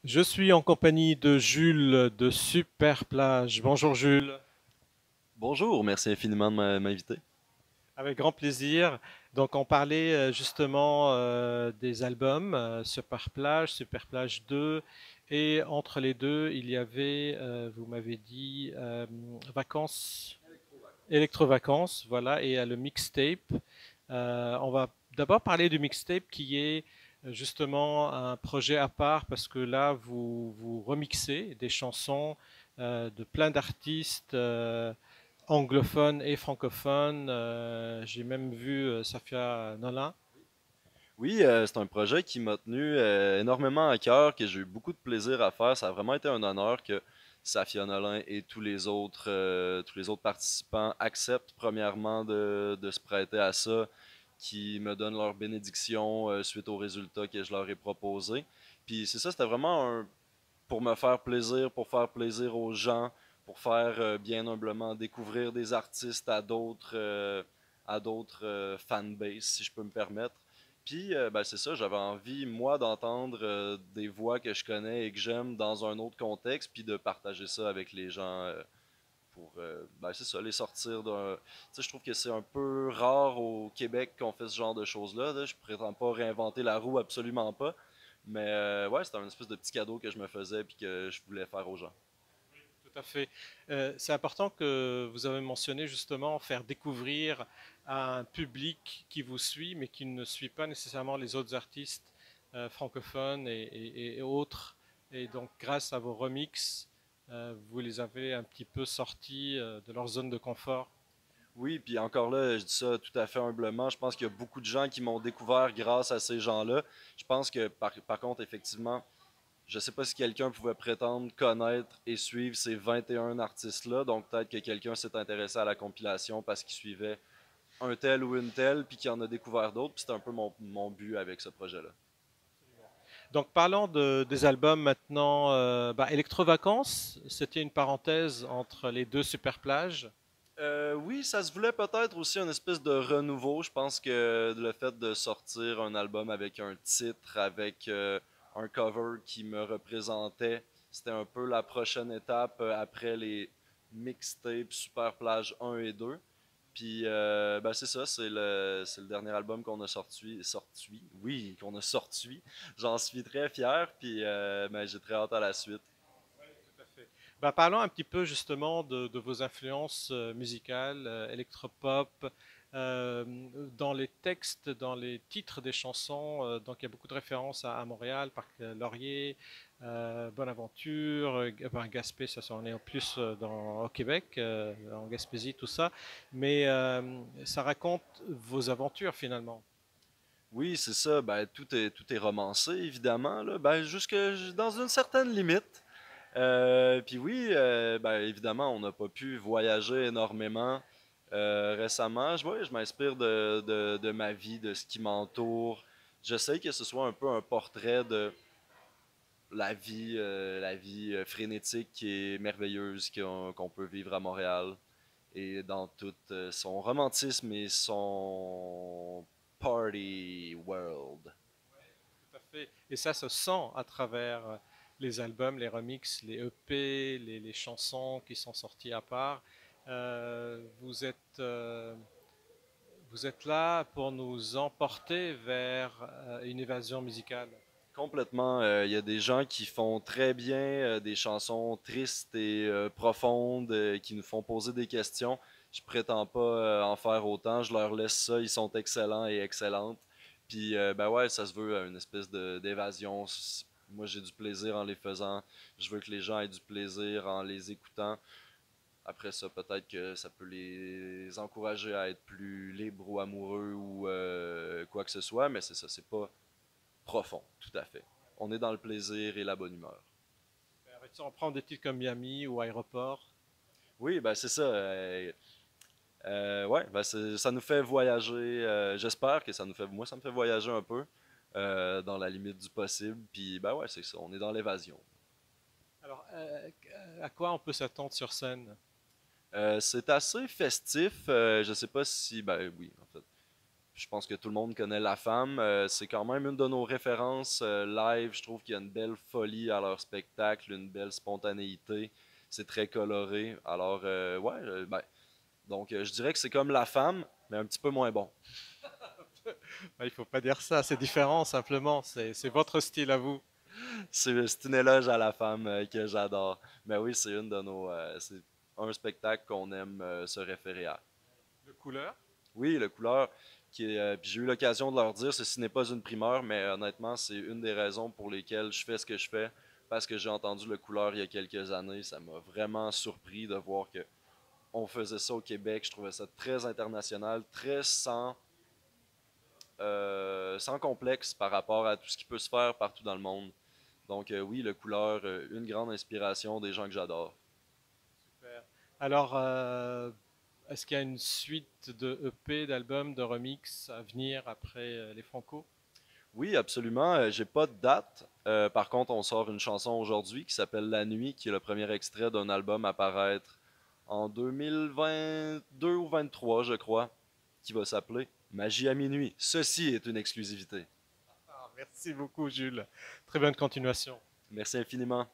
Je suis en compagnie de Jules de Super Plage. Bonjour Jules, Bonjour, merci infiniment de m'inviter. avec grand plaisir. Donc on parlait justement des albums Super Plage 2 et entre les deux il y avait, vous m'avez dit, Vacances, Électro-Vacances, voilà, et le mixtape. On va d'abord parler du mixtape qui est justement un projet à part parce que là, vous remixez des chansons de plein d'artistes anglophones et francophones. J'ai même vu Safia Nolin. Oui, c'est un projet qui m'a tenu énormément à cœur, que j'ai eu beaucoup de plaisir à faire. Ça a vraiment été un honneur que Safia Nolin et tous les autres participants acceptent premièrement de se prêter à ça, qui me donnent leur bénédiction suite aux résultats que je leur ai proposés. Puis c'est ça, c'était vraiment pour me faire plaisir aux gens, pour faire bien humblement découvrir des artistes à d'autres fanbases, si je peux me permettre. Puis, ben, c'est ça, j'avais envie, moi, d'entendre des voix que je connais et que j'aime dans un autre contexte, puis de partager ça avec les gens pour, ben, c'est ça, les sortir d'un... Tu sais, je trouve que c'est un peu rare au Québec qu'on fait ce genre de choses-là. Là. Je prétends pas réinventer la roue, absolument pas. Mais ouais, c'était un espèce de petit cadeau que je me faisais puis que je voulais faire aux gens. Tout à fait. C'est important que vous avez mentionné justement faire découvrir à un public qui vous suit, mais qui ne suit pas nécessairement les autres artistes francophones et autres. Et donc, grâce à vos remixes, vous les avez un petit peu sortis de leur zone de confort. Oui, puis encore là, je dis ça tout à fait humblement. Je pense qu'il y a beaucoup de gens qui m'ont découvert grâce à ces gens-là. Je pense que par contre, effectivement, je sais pas si quelqu'un pouvait prétendre connaître et suivre ces 21 artistes-là. Donc peut-être que quelqu'un s'est intéressé à la compilation parce qu'il suivait un tel ou une telle, puis qu'il en a découvert d'autres. Puis c'était un peu mon but avec ce projet-là. Donc, parlant des albums maintenant, Electro-Vacances, c'était une parenthèse entre les deux super plages. Oui, ça se voulait peut-être aussi une espèce de renouveau. Je pense que le fait de sortir un album avec un titre, avec un cover qui me représentait, c'était un peu la prochaine étape après les mixtapes Super Plage 1 et 2. Puis ben c'est ça, c'est le dernier album qu'on a oui, qu'on a sorti. J'en suis très fier, puis ben, j'ai très hâte à la suite. Tout à fait. Parlons un petit peu justement de vos influences musicales, électropop, euh, dans les textes, dans les titres des chansons. Donc il y a beaucoup de références à Montréal, Parc Laurier, Bonaventure, Gaspé, ça on est en plus au Québec, en Gaspésie, tout ça. Mais ça raconte vos aventures finalement. Oui, c'est ça. Ben, tout est romancé, évidemment, là. Ben, jusque dans une certaine limite. Puis oui, ben, évidemment, on n'a pas pu voyager énormément récemment. Ouais, je m'inspire de ma vie, de ce qui m'entoure. J'essaie que ce soit un peu un portrait de la vie frénétique et merveilleuse qu'on peut vivre à Montréal et dans tout son romantisme et son party world. Tout à fait. Et ça se sent à travers les albums, les remixes, les EP, les chansons qui sont sorties à part. Vous vous êtes là pour nous emporter vers une évasion musicale. Complètement. Il y a des gens qui font très bien des chansons tristes et profondes qui nous font poser des questions. Je prétends pas en faire autant. Je leur laisse ça. Ils sont excellents et excellentes. Puis, ben ouais, ça se veut une espèce d'évasion. Moi, j'ai du plaisir en les faisant. Je veux que les gens aient du plaisir en les écoutant. Après ça, peut-être que ça peut les encourager à être plus libres ou amoureux ou quoi que ce soit, mais c'est ça, c'est pas profond, tout à fait. On est dans le plaisir et la bonne humeur. On prend des titres comme Miami ou Aéroport. Oui, ben c'est ça. Ouais, ben ça nous fait voyager. J'espère que ça nous fait. Moi, ça me fait voyager un peu dans la limite du possible. Puis, ben ouais, c'est ça. On est dans l'évasion. Alors, à quoi on peut s'attendre sur scène? C'est assez festif. Je sais pas si. Ben oui, en fait. Je pense que tout le monde connaît La Femme. C'est quand même une de nos références live. Je trouve qu'il y a une belle folie à leur spectacle, une belle spontanéité. C'est très coloré. Alors, ouais, ben, donc je dirais que c'est comme La Femme, mais un petit peu moins bon. Il faut pas dire ça, c'est différent simplement, c'est votre style à vous. C'est une éloge à La Femme que j'adore. Mais oui, c'est une de nos, c'est un spectacle qu'on aime se référer à. De couleur? Oui, le couleur, puis j'ai eu l'occasion de leur dire, ceci n'est pas une primeur, mais honnêtement, c'est une des raisons pour lesquelles je fais ce que je fais, parce que j'ai entendu le couleur il y a quelques années. Ça m'a vraiment surpris de voir que on faisait ça au Québec. Je trouvais ça très international, très sans complexe par rapport à tout ce qui peut se faire partout dans le monde. Donc oui, le couleur, une grande inspiration des gens que j'adore. Super. Alors, est-ce qu'il y a une suite de EP, d'albums, de remix à venir après les Franco? Oui, absolument. J'ai pas de date. Par contre, on sort une chanson aujourd'hui qui s'appelle La Nuit, qui est le premier extrait d'un album à paraître en 2022 ou 2023, je crois, qui va s'appeler Magie à minuit. Ceci est une exclusivité. Ah, merci beaucoup, Jules. Très bonne continuation. Merci infiniment.